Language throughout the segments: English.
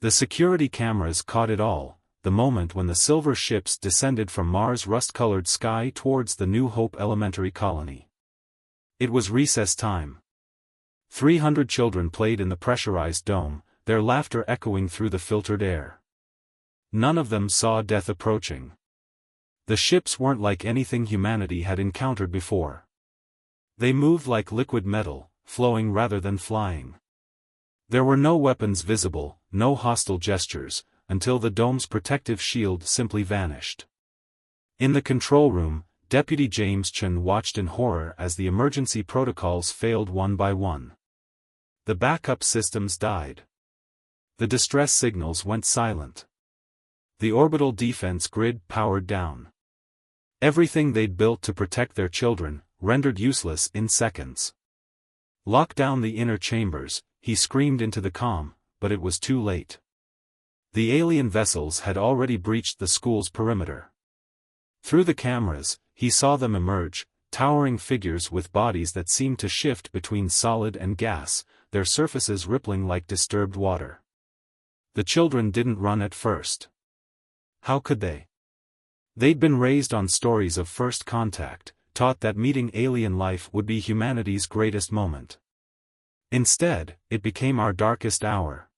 The security cameras caught it all, the moment when the silver ships descended from Mars' rust-colored sky towards the New Hope elementary colony. It was recess time. 300 children played in the pressurized dome, their laughter echoing through the filtered air. None of them saw death approaching. The ships weren't like anything humanity had encountered before. They moved like liquid metal, flowing rather than flying. There were no weapons visible, no hostile gestures, until the dome's protective shield simply vanished. In the control room, Deputy James Chen watched in horror as the emergency protocols failed one by one. The backup systems died. The distress signals went silent. The orbital defense grid powered down. Everything they'd built to protect their children, rendered useless in seconds. "Lock down the inner chambers," he screamed into the comm, but it was too late. The alien vessels had already breached the school's perimeter. Through the cameras, he saw them emerge, towering figures with bodies that seemed to shift between solid and gas, their surfaces rippling like disturbed water. The children didn't run at first. How could they? They'd been raised on stories of first contact, taught that meeting alien life would be humanity's greatest moment. Instead, it became our darkest hour.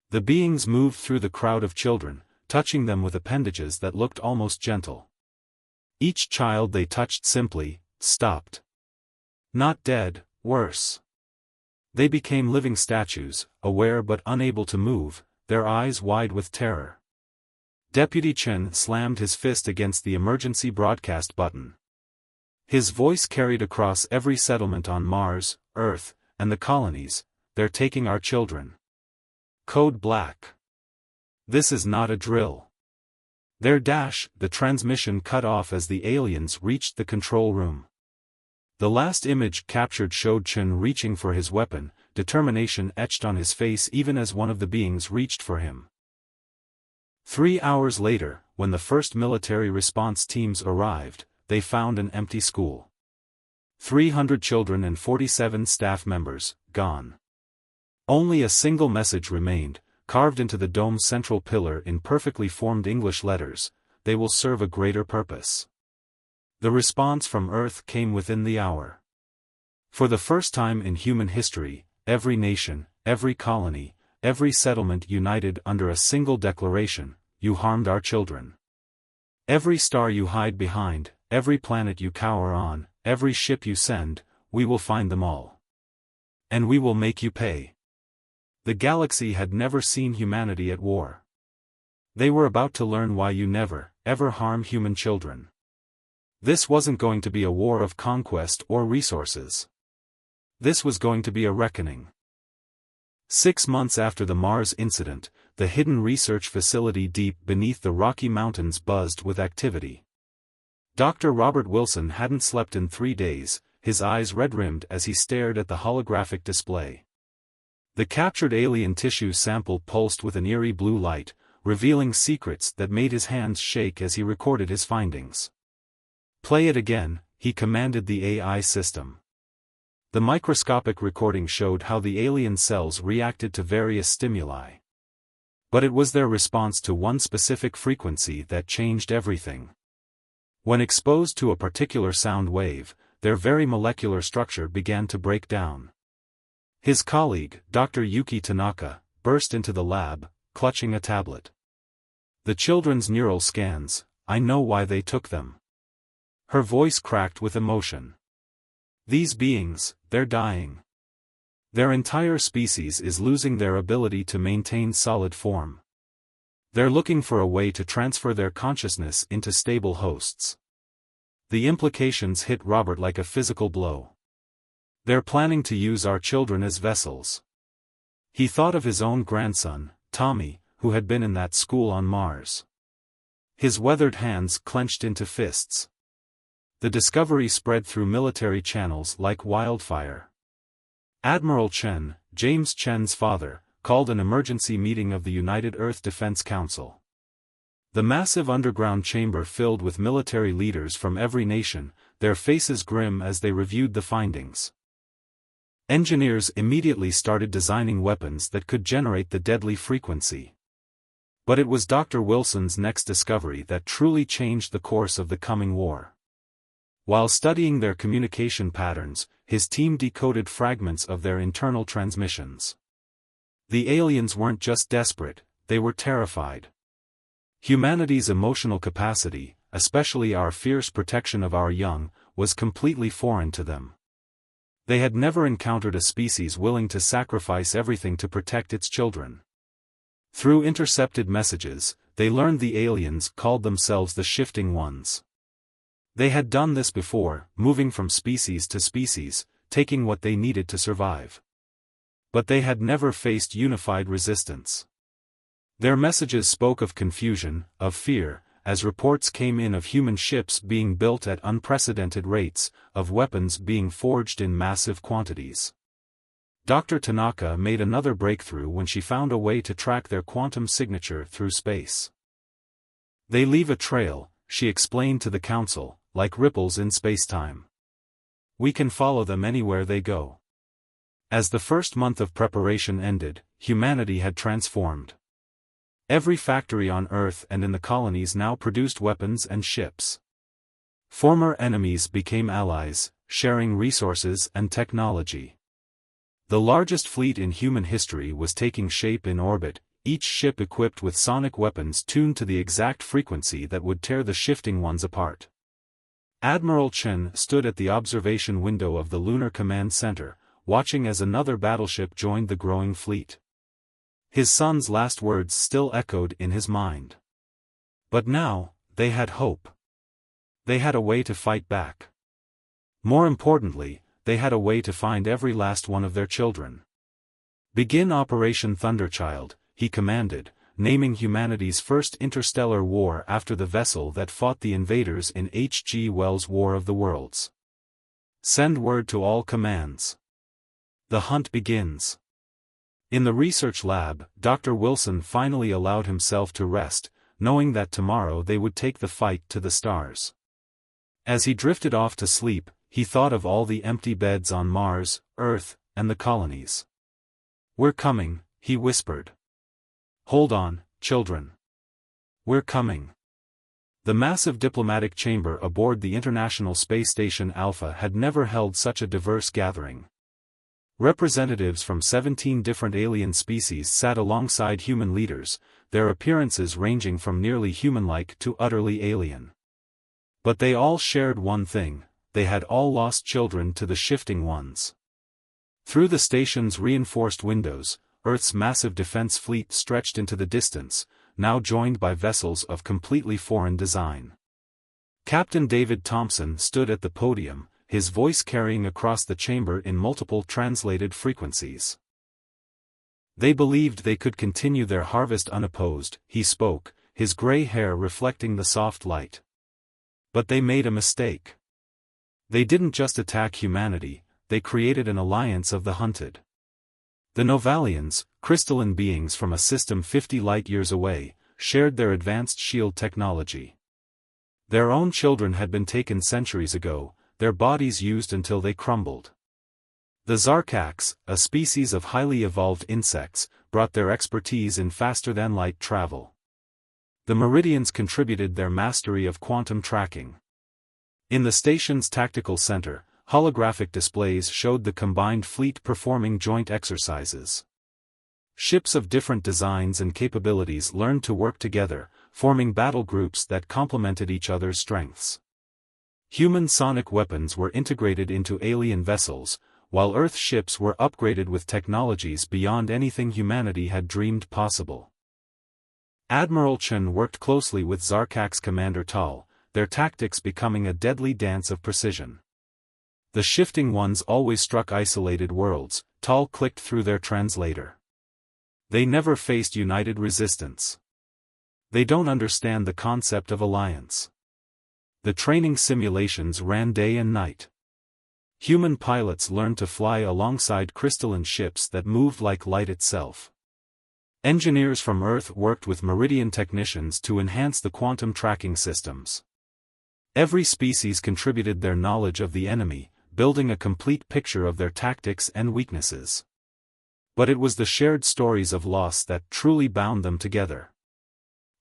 The beings moved through the crowd of children, touching them with appendages that looked almost gentle. Each child they touched simply stopped. Not dead, worse. They became living statues, aware but unable to move, their eyes wide with terror. Deputy Chen slammed his fist against the emergency broadcast button. His voice carried across every settlement on Mars, Earth, and the colonies. "They're taking our children. Code Black. This is not a drill." The transmission cut off as the aliens reached the control room. The last image captured showed Chen reaching for his weapon, determination etched on his face even as one of the beings reached for him. 3 hours later, when the first military response teams arrived, they found an empty school. 300 children and 47 staff members, gone. Only a single message remained, carved into the dome's central pillar in perfectly formed English letters: "They will serve a greater purpose." The response from Earth came within the hour. For the first time in human history, every nation, every colony, every settlement united under a single declaration: "You harmed our children. Every star you hide behind, every planet you cower on, every ship you send, we will find them all. And we will make you pay." The galaxy had never seen humanity at war. They were about to learn why you never, ever harm human children. This wasn't going to be a war of conquest or resources. This was going to be a reckoning. 6 months after the Mars incident, the hidden research facility deep beneath the Rocky Mountains buzzed with activity. Dr. Robert Wilson hadn't slept in 3 days, his eyes red-rimmed as he stared at the holographic display. The captured alien tissue sample pulsed with an eerie blue light, revealing secrets that made his hands shake as he recorded his findings. "Play it again," he commanded the AI system. The microscopic recording showed how the alien cells reacted to various stimuli. But it was their response to one specific frequency that changed everything. When exposed to a particular sound wave, their very molecular structure began to break down. His colleague, Dr. Yuki Tanaka, burst into the lab, clutching a tablet. "The children's neural scans, I know why they took them." Her voice cracked with emotion. "These beings, they're dying. Their entire species is losing their ability to maintain solid form. They're looking for a way to transfer their consciousness into stable hosts." The implications hit Robert like a physical blow. "They're planning to use our children as vessels." He thought of his own grandson, Tommy, who had been in that school on Mars. His weathered hands clenched into fists. The discovery spread through military channels like wildfire. Admiral Chen, James Chen's father, called an emergency meeting of the United Earth Defense Council. The massive underground chamber filled with military leaders from every nation, their faces grim as they reviewed the findings. Engineers immediately started designing weapons that could generate the deadly frequency. But it was Dr. Wilson's next discovery that truly changed the course of the coming war. While studying their communication patterns, his team decoded fragments of their internal transmissions. The aliens weren't just desperate, they were terrified. Humanity's emotional capacity, especially our fierce protection of our young, was completely foreign to them. They had never encountered a species willing to sacrifice everything to protect its children. Through intercepted messages, they learned the aliens called themselves the Shifting Ones. They had done this before, moving from species to species, taking what they needed to survive. But they had never faced unified resistance. Their messages spoke of confusion, of fear, as reports came in of human ships being built at unprecedented rates, of weapons being forged in massive quantities. Dr. Tanaka made another breakthrough when she found a way to track their quantum signature through space. They leave a trail, she explained to the council, like ripples in spacetime. We can follow them anywhere they go. As the first month of preparation ended, humanity had transformed. Every factory on Earth and in the colonies now produced weapons and ships. Former enemies became allies, sharing resources and technology. The largest fleet in human history was taking shape in orbit, each ship equipped with sonic weapons tuned to the exact frequency that would tear the Shifting Ones apart. Admiral Chen stood at the observation window of the Lunar Command Center, watching as another battleship joined the growing fleet. His son's last words still echoed in his mind. But now, they had hope. They had a way to fight back. More importantly, they had a way to find every last one of their children. Begin Operation Thunderchild, he commanded, naming humanity's first interstellar war after the vessel that fought the invaders in H. G. Wells' War of the Worlds. Send word to all commands. The hunt begins. In the research lab, Dr. Wilson finally allowed himself to rest, knowing that tomorrow they would take the fight to the stars. As he drifted off to sleep, he thought of all the empty beds on Mars, Earth, and the colonies. We're coming, he whispered. Hold on, children. We're coming. The massive diplomatic chamber aboard the International Space Station Alpha had never held such a diverse gathering. Representatives from 17 different alien species sat alongside human leaders, their appearances ranging from nearly human-like to utterly alien. But they all shared one thing: they had all lost children to the Shifting Ones. Through the station's reinforced windows, Earth's massive defense fleet stretched into the distance, now joined by vessels of completely foreign design. Captain David Thompson stood at the podium, his voice carrying across the chamber in multiple translated frequencies. They believed they could continue their harvest unopposed, he spoke, his gray hair reflecting the soft light. But they made a mistake. They didn't just attack humanity, they created an alliance of the hunted. The Novalians, crystalline beings from a system 50 light-years away, shared their advanced shield technology. Their own children had been taken centuries ago, their bodies used until they crumbled. The Zarkax, a species of highly evolved insects, brought their expertise in faster-than-light travel. The Meridians contributed their mastery of quantum tracking. In the station's tactical center, holographic displays showed the combined fleet performing joint exercises. Ships of different designs and capabilities learned to work together, forming battle groups that complemented each other's strengths. Human sonic weapons were integrated into alien vessels, while Earth ships were upgraded with technologies beyond anything humanity had dreamed possible. Admiral Chen worked closely with Zarkax Commander Tal, their tactics becoming a deadly dance of precision. The Shifting Ones always struck isolated worlds, Tal clicked through their translator. They never faced united resistance. They don't understand the concept of alliance. The training simulations ran day and night. Human pilots learned to fly alongside crystalline ships that moved like light itself. Engineers from Earth worked with Meridian technicians to enhance the quantum tracking systems. Every species contributed their knowledge of the enemy, building a complete picture of their tactics and weaknesses. But it was the shared stories of loss that truly bound them together.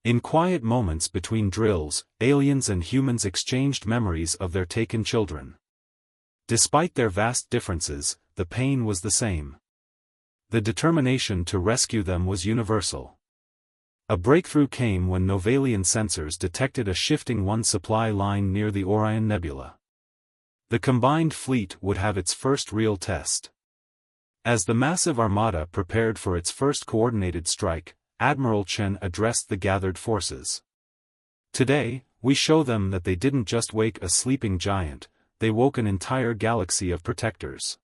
In quiet moments between drills, aliens and humans exchanged memories of their taken children. Despite their vast differences, the pain was the same. The determination to rescue them was universal. A breakthrough came when Novalian sensors detected a shifting one supply line near the Orion Nebula. The combined fleet would have its first real test. As the massive armada prepared for its first coordinated strike, Admiral Chen addressed the gathered forces. Today, we show them that they didn't just wake a sleeping giant, they woke an entire galaxy of protectors.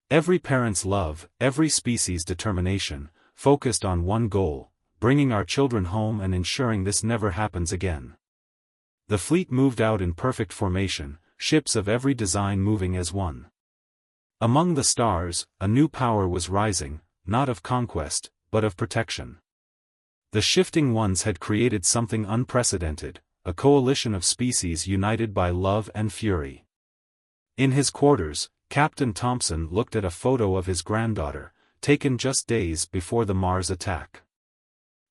Every parent's love, every species' determination, focused on one goal, bringing our children home and ensuring this never happens again. The fleet moved out in perfect formation, ships of every design moving as one. Among the stars, a new power was rising, not of conquest, but of protection. The shifting ones had created something unprecedented, a coalition of species united by love and fury. In his quarters, Captain Thompson looked at a photo of his granddaughter, taken just days before the Mars attack.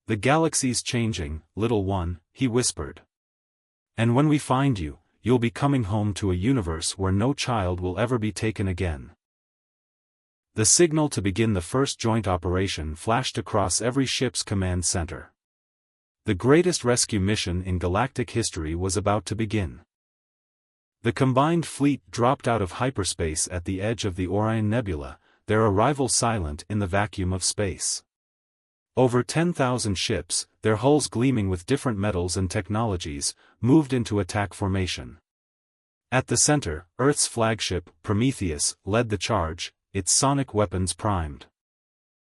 "The galaxy's changing, little one," he whispered. "And when we find you, you'll be coming home to a universe where no child will ever be taken again." The signal to begin the first joint operation flashed across every ship's command center. The greatest rescue mission in galactic history was about to begin. The combined fleet dropped out of hyperspace at the edge of the Orion Nebula, their arrival silent in the vacuum of space. Over 10,000 ships, their hulls gleaming with different metals and technologies, moved into attack formation. At the center, Earth's flagship, Prometheus, led the charge, its sonic weapons primed.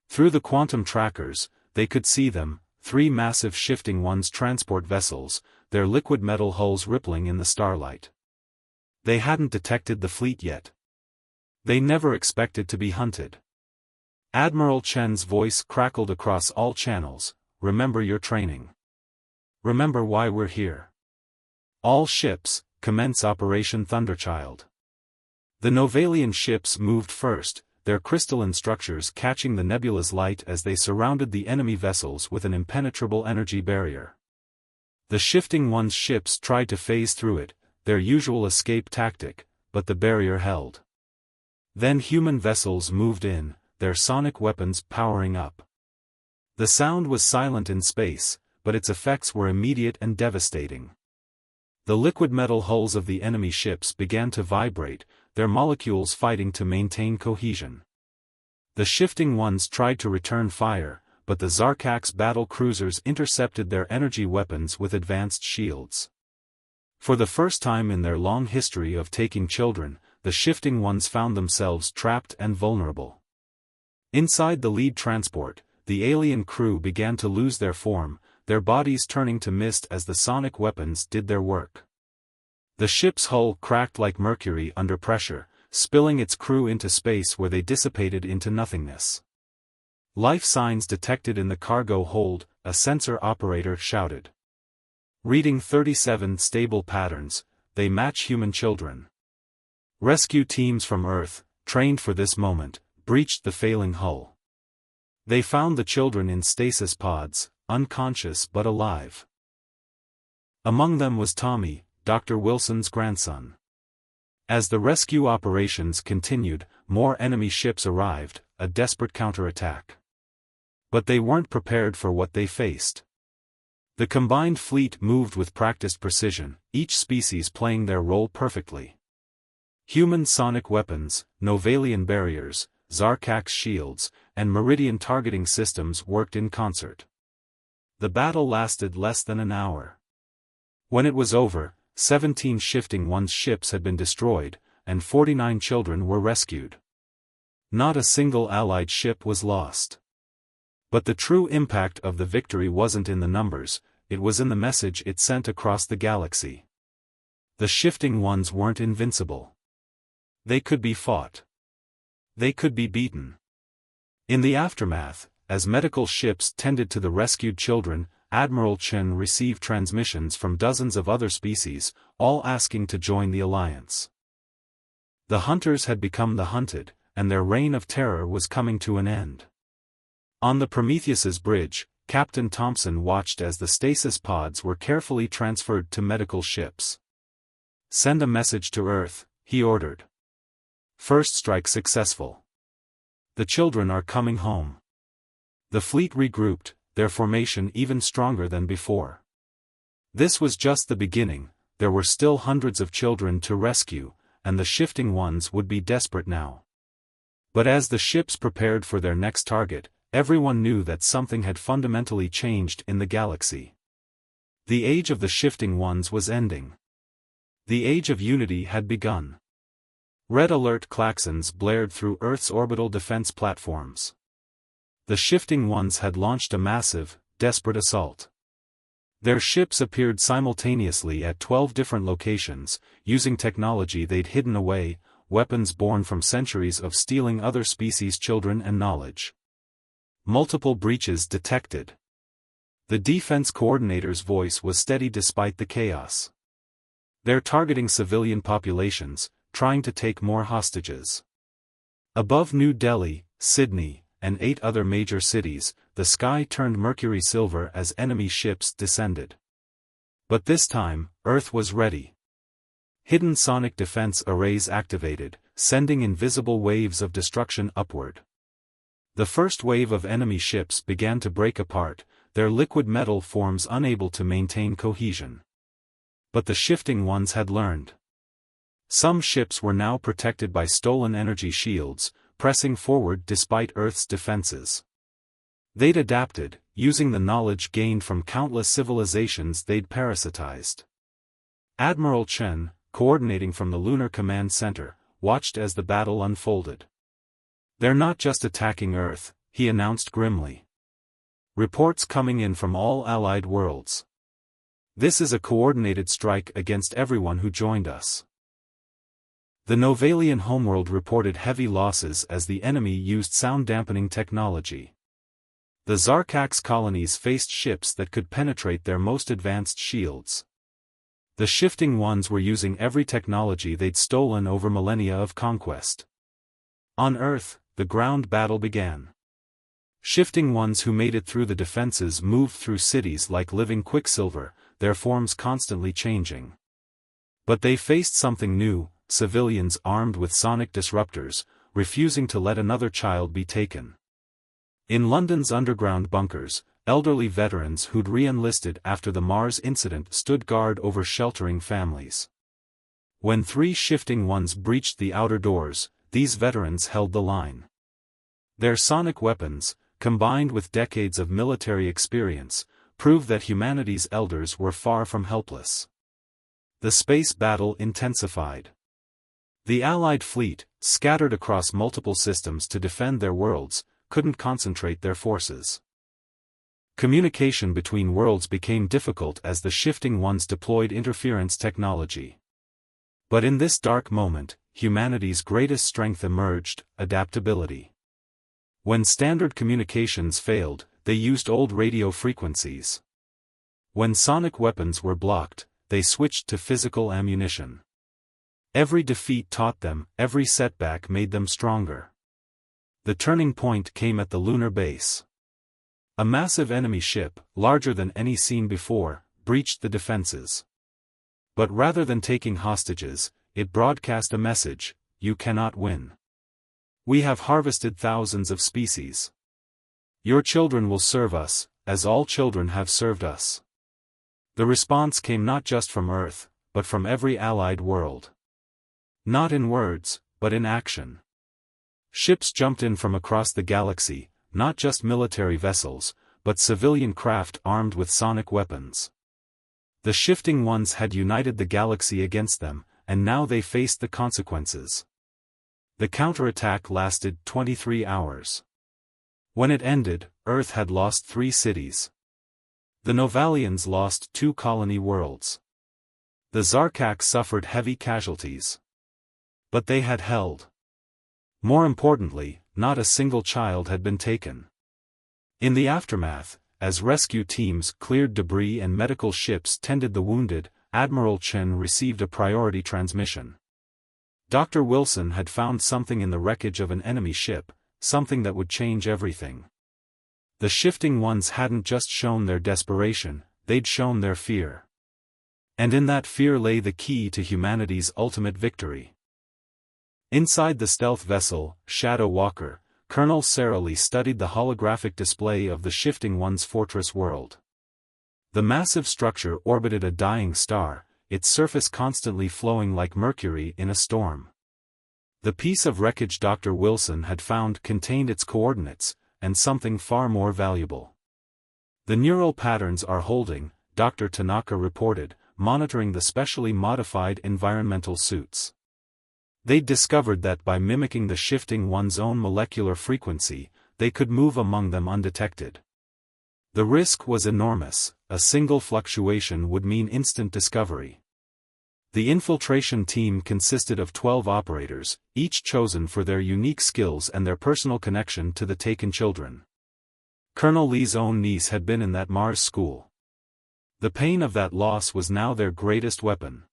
Through the quantum trackers, they could see them, three massive shifting ones transport vessels, their liquid metal hulls rippling in the starlight. They hadn't detected the fleet yet. They never expected to be hunted. Admiral Chen's voice crackled across all channels, "Remember your training. Remember why we're here. All ships, commence Operation Thunderchild." The Novalian ships moved first, their crystalline structures catching the nebula's light as they surrounded the enemy vessels with an impenetrable energy barrier. The shifting one's ships tried to phase through it, their usual escape tactic, but the barrier held. Then human vessels moved in, their sonic weapons powering up. The sound was silent in space, but its effects were immediate and devastating. The liquid metal hulls of the enemy ships began to vibrate, their molecules fighting to maintain cohesion. The shifting ones tried to return fire, but the Zarkak's battle cruisers intercepted their energy weapons with advanced shields. For the first time in their long history of taking children, the shifting ones found themselves trapped and vulnerable. Inside the lead transport, the alien crew began to lose their form, their bodies turning to mist as the sonic weapons did their work. The ship's hull cracked like mercury under pressure, spilling its crew into space where they dissipated into nothingness. "Life signs detected in the cargo hold," a sensor operator shouted. "Reading 37 stable patterns, they match human children." Rescue teams from Earth, trained for this moment, breached the failing hull. They found the children in stasis pods, unconscious but alive. Among them was Tommy, Dr. Wilson's grandson. As the rescue operations continued, more enemy ships arrived, a desperate counterattack. But they weren't prepared for what they faced. The combined fleet moved with practiced precision, each species playing their role perfectly. Human sonic weapons, Novalian barriers, Zarkak's shields, and Meridian targeting systems worked in concert. The battle lasted less than an hour. When it was over, 17 shifting one's ships had been destroyed, and 49 children were rescued. Not a single Allied ship was lost. But the true impact of the victory wasn't in the numbers, it was in the message it sent across the galaxy. The shifting ones weren't invincible. They could be fought. They could be beaten. In the aftermath, as medical ships tended to the rescued children, Admiral Chen received transmissions from dozens of other species, all asking to join the alliance. The hunters had become the hunted, and their reign of terror was coming to an end. On the Prometheus's bridge, Captain Thompson watched as the stasis pods were carefully transferred to medical ships. "Send a message to Earth," he ordered. "First strike successful. The children are coming home." The fleet regrouped, their formation even stronger than before. This was just the beginning. There were still hundreds of children to rescue, and the shifting ones would be desperate now. But as the ships prepared for their next target, everyone knew that something had fundamentally changed in the galaxy. The age of the shifting ones was ending. The age of unity had begun. Red alert klaxons blared through Earth's orbital defense platforms. The shifting ones had launched a massive, desperate assault. Their ships appeared simultaneously at 12 different locations, using technology they'd hidden away, weapons born from centuries of stealing other species' children and knowledge. Multiple breaches detected. The defense coordinator's voice was steady despite the chaos. "They're targeting civilian populations, trying to take more hostages." Above New Delhi, Sydney, and 8 other major cities, the sky turned mercury silver as enemy ships descended. But this time, Earth was ready. Hidden sonic defense arrays activated, sending invisible waves of destruction upward. The first wave of enemy ships began to break apart, their liquid metal forms unable to maintain cohesion. But the shifting ones had learned. Some ships were now protected by stolen energy shields, pressing forward despite Earth's defenses. They'd adapted, using the knowledge gained from countless civilizations they'd parasitized. Admiral Chen, coordinating from the Lunar Command Center, watched as the battle unfolded. "They're not just attacking Earth," he announced grimly. "Reports coming in from all allied worlds. This is a coordinated strike against everyone who joined us." The Novalian homeworld reported heavy losses as the enemy used sound-dampening technology. The Zarkax colonies faced ships that could penetrate their most advanced shields. The shifting ones were using every technology they'd stolen over millennia of conquest. On Earth, the ground battle began. Shifting ones who made it through the defenses moved through cities like living quicksilver, their forms constantly changing. But they faced something new: civilians armed with sonic disruptors, refusing to let another child be taken. In London's underground bunkers, elderly veterans who'd re-enlisted after the Mars incident stood guard over sheltering families. When 3 shifting ones breached the outer doors, these veterans held the line. Their sonic weapons, combined with decades of military experience, proved that humanity's elders were far from helpless. The space battle intensified. The Allied fleet, scattered across multiple systems to defend their worlds, couldn't concentrate their forces. Communication between worlds became difficult as the shifting ones deployed interference technology. But in this dark moment, humanity's greatest strength emerged: adaptability. When standard communications failed, they used old radio frequencies. When sonic weapons were blocked, they switched to physical ammunition. Every defeat taught them, every setback made them stronger. The turning point came at the lunar base. A massive enemy ship, larger than any seen before, breached the defenses. But rather than taking hostages, it broadcast a message: "You cannot win. We have harvested thousands of species. Your children will serve us, as all children have served us." The response came not just from Earth, but from every allied world. Not in words, but in action. Ships jumped in from across the galaxy, not just military vessels, but civilian craft armed with sonic weapons. The shifting ones had united the galaxy against them, and now they faced the consequences. The counterattack lasted 23 hours. When it ended, Earth had lost 3 cities. The Novalians lost 2 colony worlds. The Zarkax suffered heavy casualties. But they had held. More importantly, not a single child had been taken. In the aftermath, as rescue teams cleared debris and medical ships tended the wounded, Admiral Chen received a priority transmission. Dr. Wilson had found something in the wreckage of an enemy ship, something that would change everything. The shifting ones hadn't just shown their desperation, they'd shown their fear. And in that fear lay the key to humanity's ultimate victory. Inside the stealth vessel, Shadow Walker, Colonel Sarah Lee studied the holographic display of the shifting one's fortress world. The massive structure orbited a dying star, its surface constantly flowing like mercury in a storm. The piece of wreckage Dr. Wilson had found contained its coordinates, and something far more valuable. The neural patterns are holding, Dr. Tanaka reported, monitoring the specially modified environmental suits. They'd discovered that by mimicking the shifting one's own molecular frequency, they could move among them undetected. The risk was enormous, a single fluctuation would mean instant discovery. The infiltration team consisted of 12 operators, each chosen for their unique skills and their personal connection to the taken children. Colonel Lee's own niece had been in that Mars school. The pain of that loss was now their greatest weapon.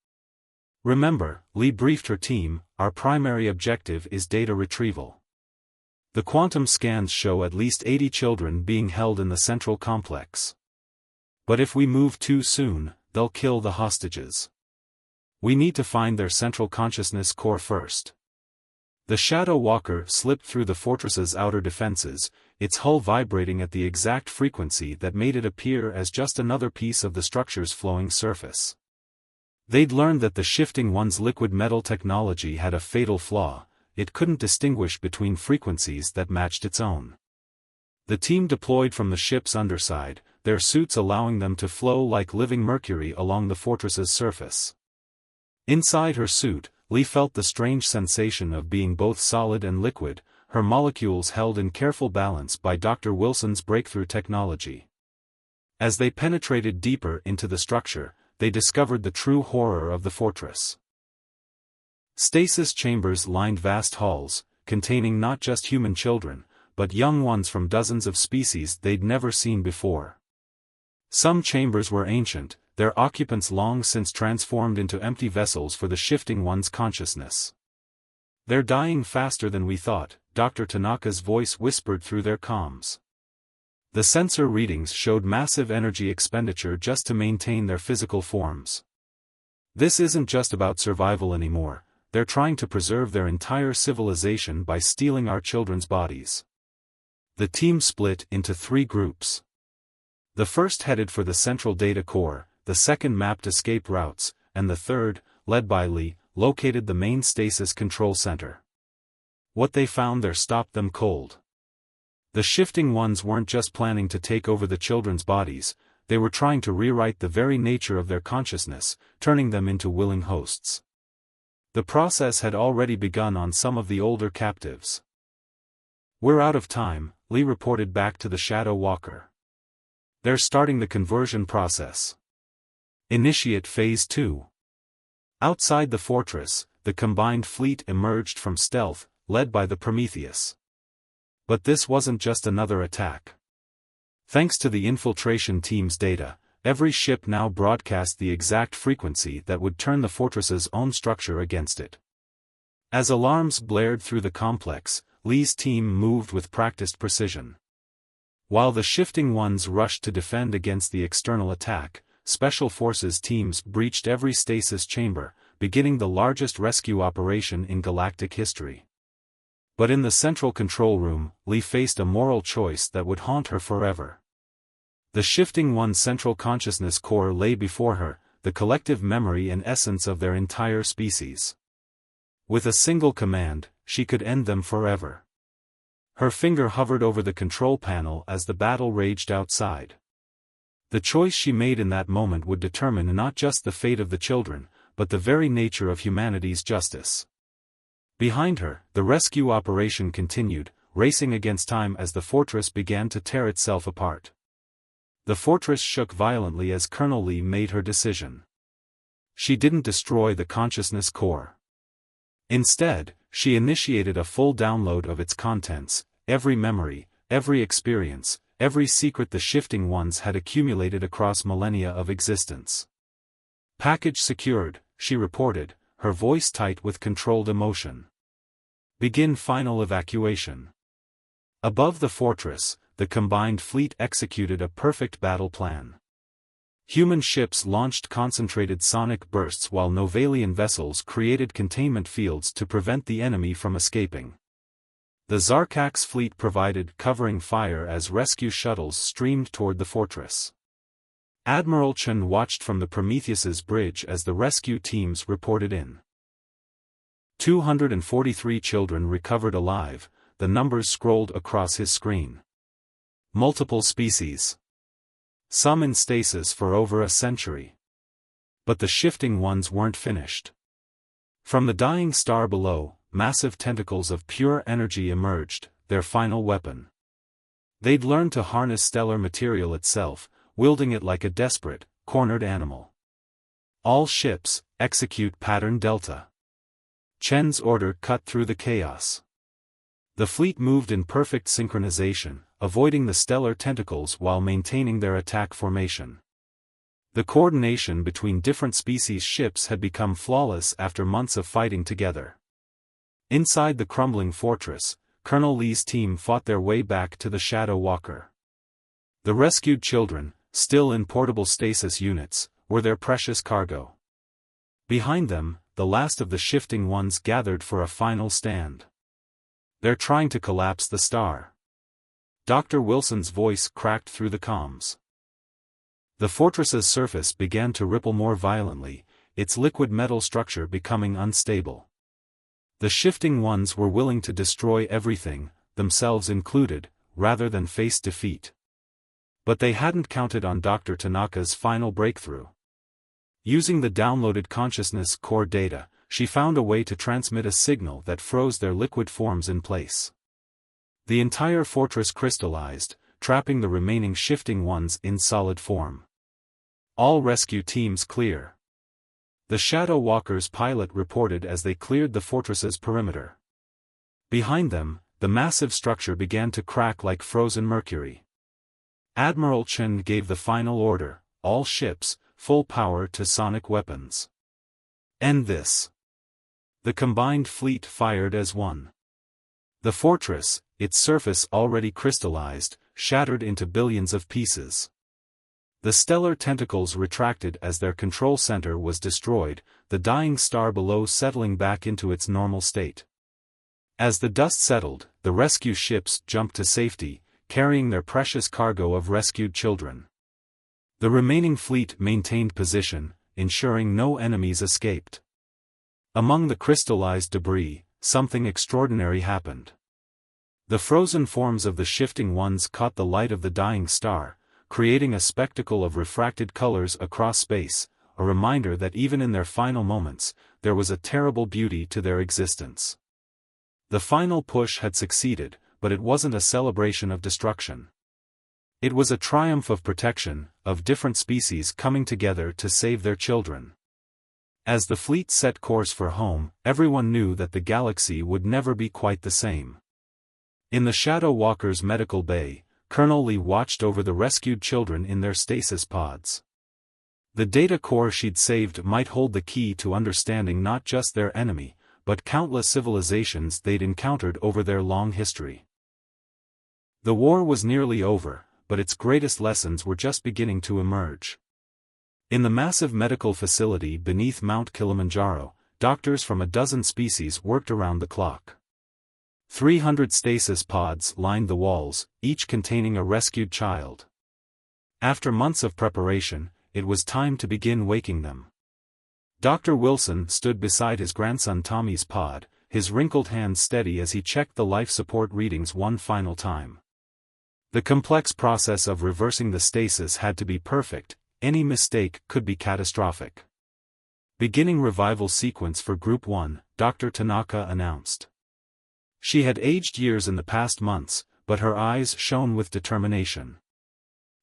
Remember, Lee briefed her team, our primary objective is data retrieval. The quantum scans show at least 80 children being held in the central complex. But if we move too soon, they'll kill the hostages. We need to find their central consciousness core first. The Shadow Walker slipped through the fortress's outer defenses, its hull vibrating at the exact frequency that made it appear as just another piece of the structure's flowing surface. They'd learned that the shifting one's liquid metal technology had a fatal flaw: it couldn't distinguish between frequencies that matched its own. The team deployed from the ship's underside, their suits allowing them to flow like living mercury along the fortress's surface. Inside her suit, Lee felt the strange sensation of being both solid and liquid, her molecules held in careful balance by Dr. Wilson's breakthrough technology. As they penetrated deeper into the structure, they discovered the true horror of the fortress. Stasis chambers lined vast halls, containing not just human children, but young ones from dozens of species they'd never seen before. Some chambers were ancient, their occupants long since transformed into empty vessels for the shifting one's consciousness. "They're dying faster than we thought," Dr. Tanaka's voice whispered through their comms. The sensor readings showed massive energy expenditure just to maintain their physical forms. "This isn't just about survival anymore, they're trying to preserve their entire civilization by stealing our children's bodies." The team split into 3 groups. The first headed for the central data core, the second mapped escape routes, and the third, led by Lee, located the main stasis control center. What they found there stopped them cold. The shifting ones weren't just planning to take over the children's bodies, they were trying to rewrite the very nature of their consciousness, turning them into willing hosts. The process had already begun on some of the older captives. "We're out of time," Lee reported back to the Shadow Walker. "They're starting the conversion process. Initiate Phase 2. Outside the fortress, the combined fleet emerged from stealth, led by the Prometheus. But this wasn't just another attack. Thanks to the infiltration team's data, every ship now broadcast the exact frequency that would turn the fortress's own structure against it. As alarms blared through the complex, Lee's team moved with practiced precision. While the shifting ones rushed to defend against the external attack, Special Forces teams breached every stasis chamber, beginning the largest rescue operation in galactic history. But in the central control room, Lee faced a moral choice that would haunt her forever. The shifting one's central consciousness core lay before her, the collective memory and essence of their entire species. With a single command, she could end them forever. Her finger hovered over the control panel as the battle raged outside. The choice she made in that moment would determine not just the fate of the children, but the very nature of humanity's justice. Behind her, the rescue operation continued, racing against time as the fortress began to tear itself apart. The fortress shook violently as Colonel Lee made her decision. She didn't destroy the consciousness core. Instead, she initiated a full download of its contents, every memory, every experience, every secret the shifting ones had accumulated across millennia of existence. "Package secured," she reported, her voice tight with controlled emotion. Begin final evacuation. Above the fortress, the combined fleet executed a perfect battle plan. Human ships launched concentrated sonic bursts while Novalian vessels created containment fields to prevent the enemy from escaping. The Zarkak's fleet provided covering fire as rescue shuttles streamed toward the fortress. Admiral Chen watched from the Prometheus's bridge as the rescue teams reported in. 243 children recovered alive, the numbers scrolled across his screen. Multiple species. Some in stasis for over a century. But the shifting ones weren't finished. From the dying star below, massive tentacles of pure energy emerged, their final weapon. They'd learned to harness stellar material itself, wielding it like a desperate, cornered animal. All ships, execute pattern Delta. Chen's order cut through the chaos. The fleet moved in perfect synchronization, avoiding the stellar tentacles while maintaining their attack formation. The coordination between different species ships had become flawless after months of fighting together. Inside the crumbling fortress, Colonel Lee's team fought their way back to the Shadow Walker. The rescued children, still in portable stasis units, were their precious cargo. Behind them, the last of the shifting ones gathered for a final stand. They're trying to collapse the star. Dr. Wilson's voice cracked through the comms. The fortress's surface began to ripple more violently, its liquid metal structure becoming unstable. The shifting ones were willing to destroy everything, themselves included, rather than face defeat. But they hadn't counted on Dr. Tanaka's final breakthrough. Using the downloaded consciousness core data, she found a way to transmit a signal that froze their liquid forms in place. The entire fortress crystallized, trapping the remaining shifting ones in solid form. All rescue teams clear. The Shadow Walker's pilot reported as they cleared the fortress's perimeter. Behind them, the massive structure began to crack like frozen mercury. Admiral Chen gave the final order, all ships, full power to sonic weapons. End this. The combined fleet fired as one. The fortress, its surface already crystallized, shattered into billions of pieces. The stellar tentacles retracted as their control center was destroyed, the dying star below settling back into its normal state. As the dust settled, the rescue ships jumped to safety, carrying their precious cargo of rescued children. The remaining fleet maintained position, ensuring no enemies escaped. Among the crystallized debris, something extraordinary happened. The frozen forms of the shifting ones caught the light of the dying star, creating a spectacle of refracted colors across space, a reminder that even in their final moments, there was a terrible beauty to their existence. The final push had succeeded, but it wasn't a celebration of destruction. It was a triumph of protection, of different species coming together to save their children. As the fleet set course for home, everyone knew that the galaxy would never be quite the same. In the Shadow Walker's medical bay, Colonel Lee watched over the rescued children in their stasis pods. The data core she'd saved might hold the key to understanding not just their enemy, but countless civilizations they'd encountered over their long history. The war was nearly over, but its greatest lessons were just beginning to emerge. In the massive medical facility beneath Mount Kilimanjaro, doctors from a dozen species worked around the clock. 300 stasis pods lined the walls, each containing a rescued child. After months of preparation, it was time to begin waking them. Dr. Wilson stood beside his grandson Tommy's pod, his wrinkled hands steady as he checked the life support readings one final time. The complex process of reversing the stasis had to be perfect, any mistake could be catastrophic. Beginning revival sequence for Group 1, Dr. Tanaka announced. She had aged years in the past months, but her eyes shone with determination.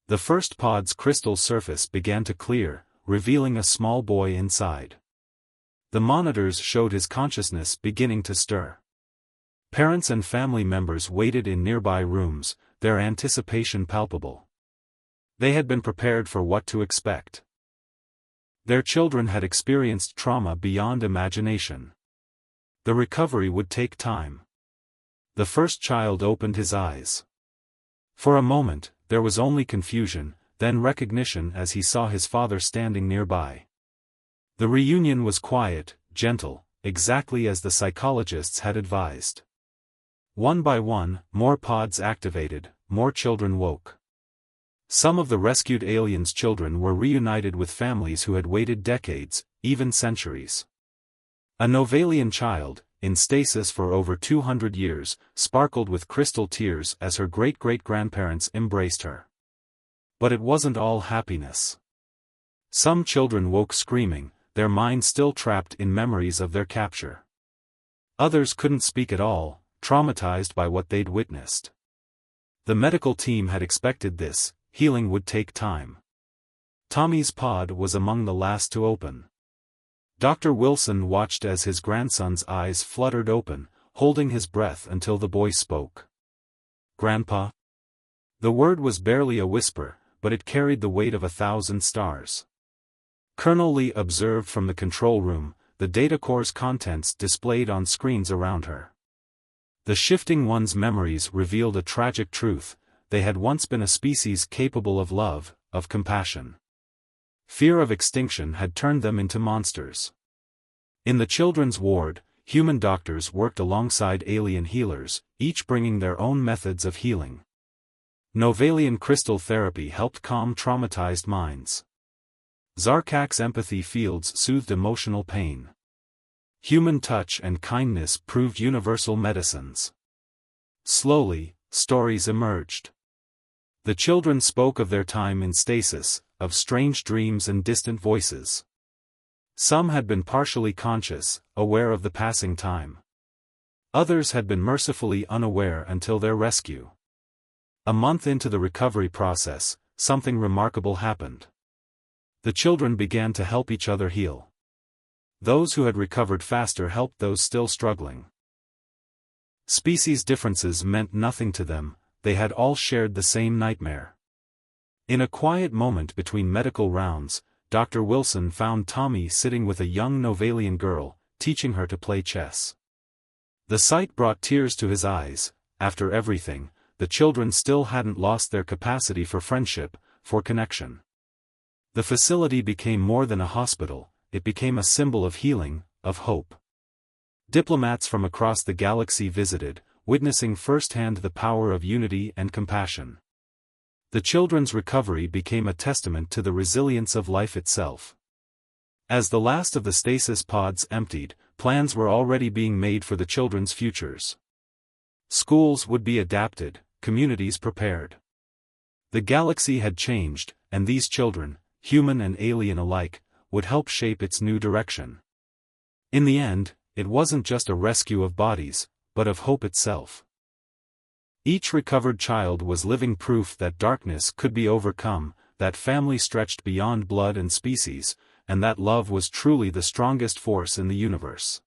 The first pod's crystal surface began to clear, revealing a small boy inside. The monitors showed his consciousness beginning to stir. Parents and family members waited in nearby rooms, their anticipation palpable. They had been prepared for what to expect. Their children had experienced trauma beyond imagination. The recovery would take time. The first child opened his eyes. For a moment, there was only confusion, then recognition as he saw his father standing nearby. The reunion was quiet, gentle, exactly as the psychologists had advised. One by one, more pods activated, more children woke. Some of the rescued aliens' children were reunited with families who had waited decades, even centuries. A Novalian child, in stasis for over 200 years, sparkled with crystal tears as her great-great-grandparents embraced her. But it wasn't all happiness. Some children woke screaming, their minds still trapped in memories of their capture. Others couldn't speak at all, traumatized by what they'd witnessed. The medical team had expected this, healing would take time. Tommy's pod was among the last to open. Dr. Wilson watched as his grandson's eyes fluttered open, holding his breath until the boy spoke. "Grandpa?" The word was barely a whisper, but it carried the weight of 1,000 stars. Colonel Lee observed from the control room, the data core's contents displayed on screens around her. The shifting one's memories revealed a tragic truth: they had once been a species capable of love, of compassion. Fear of extinction had turned them into monsters. In the children's ward, human doctors worked alongside alien healers, each bringing their own methods of healing. Novalian crystal therapy helped calm traumatized minds. Zarkak's empathy fields soothed emotional pain. Human touch and kindness proved universal medicines. Slowly, stories emerged. The children spoke of their time in stasis, of strange dreams and distant voices. Some had been partially conscious, aware of the passing time. Others had been mercifully unaware until their rescue. A month into the recovery process, something remarkable happened. The children began to help each other heal. Those who had recovered faster helped those still struggling. Species differences meant nothing to them, they had all shared the same nightmare. In a quiet moment between medical rounds, Dr. Wilson found Tommy sitting with a young Novalian girl, teaching her to play chess. The sight brought tears to his eyes. After everything, the children still hadn't lost their capacity for friendship, for connection. The facility became more than a hospital, it became a symbol of healing, of hope. Diplomats from across the galaxy visited, witnessing firsthand the power of unity and compassion. The children's recovery became a testament to the resilience of life itself. As the last of the stasis pods emptied, plans were already being made for the children's futures. Schools would be adapted, communities prepared. The galaxy had changed, and these children, human and alien alike, would help shape its new direction. In the end, it wasn't just a rescue of bodies, but of hope itself. Each recovered child was living proof that darkness could be overcome, that family stretched beyond blood and species, and that love was truly the strongest force in the universe.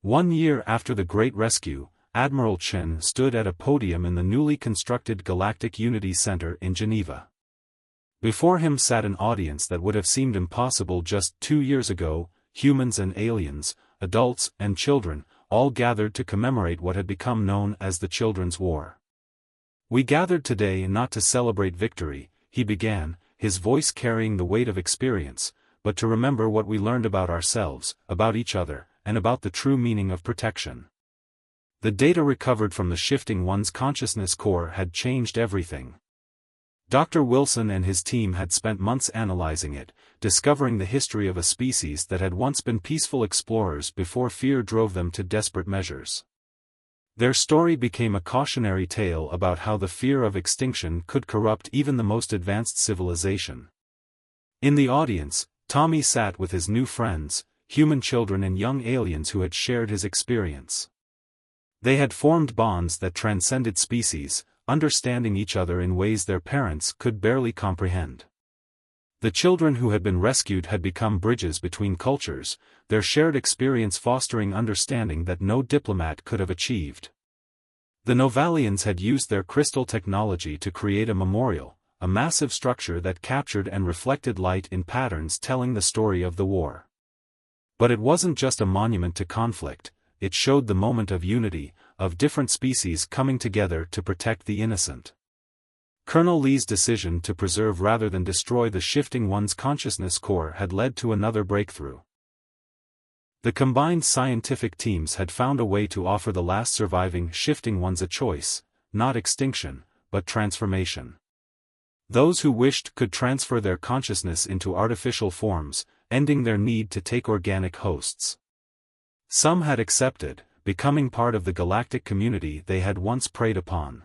1 year after the Great Rescue, Admiral Chen stood at a podium in the newly constructed Galactic Unity Center in Geneva. Before him sat an audience that would have seemed impossible just 2 years ago: humans and aliens, adults and children, all gathered to commemorate what had become known as the Children's War. "We gathered today not to celebrate victory," he began, his voice carrying the weight of experience, "but to remember what we learned about ourselves, about each other, and about the true meaning of protection." The data recovered from the shifting one's consciousness core had changed everything. Dr. Wilson and his team had spent months analyzing it, discovering the history of a species that had once been peaceful explorers before fear drove them to desperate measures. Their story became a cautionary tale about how the fear of extinction could corrupt even the most advanced civilization. In the audience, Tommy sat with his new friends, human children and young aliens who had shared his experience. They had formed bonds that transcended species, understanding each other in ways their parents could barely comprehend. The children who had been rescued had become bridges between cultures, their shared experience fostering understanding that no diplomat could have achieved. The Novalians had used their crystal technology to create a memorial, a massive structure that captured and reflected light in patterns telling the story of the war. But it wasn't just a monument to conflict, it showed the moment of unity, of different species coming together to protect the innocent. Colonel Lee's decision to preserve rather than destroy the shifting one's consciousness core had led to another breakthrough. The combined scientific teams had found a way to offer the last surviving shifting ones a choice, not extinction, but transformation. Those who wished could transfer their consciousness into artificial forms, ending their need to take organic hosts. Some had accepted, becoming part of the galactic community they had once preyed upon.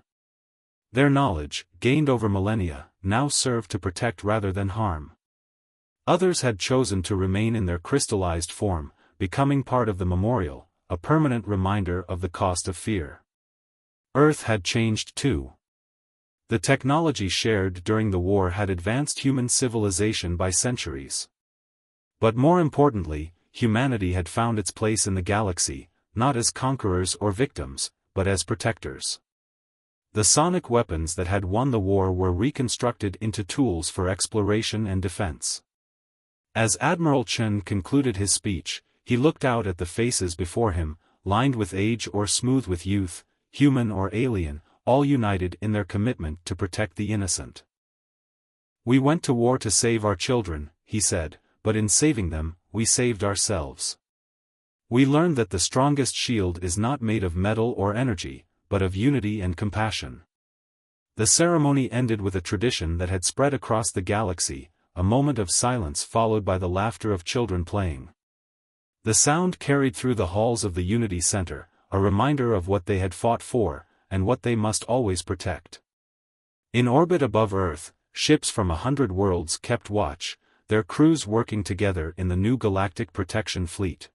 Their knowledge, gained over millennia, now served to protect rather than harm. Others had chosen to remain in their crystallized form, becoming part of the memorial, a permanent reminder of the cost of fear. Earth had changed too. The technology shared during the war had advanced human civilization by centuries. But more importantly, humanity had found its place in the galaxy, not as conquerors or victims, but as protectors. The sonic weapons that had won the war were reconstructed into tools for exploration and defense. As Admiral Chen concluded his speech, he looked out at the faces before him, lined with age or smooth with youth, human or alien, all united in their commitment to protect the innocent. "We went to war to save our children," he said, "but in saving them, we saved ourselves. We learned that the strongest shield is not made of metal or energy, but of unity and compassion." The ceremony ended with a tradition that had spread across the galaxy, a moment of silence followed by the laughter of children playing. The sound carried through the halls of the Unity Center, a reminder of what they had fought for, and what they must always protect. In orbit above Earth, ships from 100 worlds kept watch, their crews working together in the new Galactic Protection Fleet.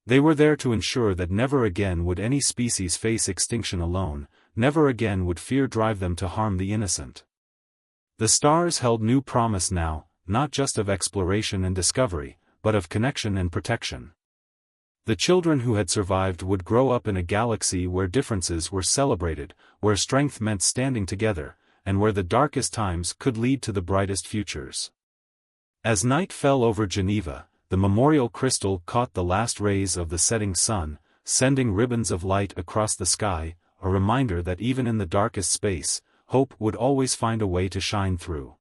They were there to ensure that never again would any species face extinction alone, never again would fear drive them to harm the innocent. The stars held new promise now, not just of exploration and discovery, but of connection and protection. The children who had survived would grow up in a galaxy where differences were celebrated, where strength meant standing together, and where the darkest times could lead to the brightest futures. As night fell over Geneva, the memorial crystal caught the last rays of the setting sun, sending ribbons of light across the sky, a reminder that even in the darkest space, hope would always find a way to shine through.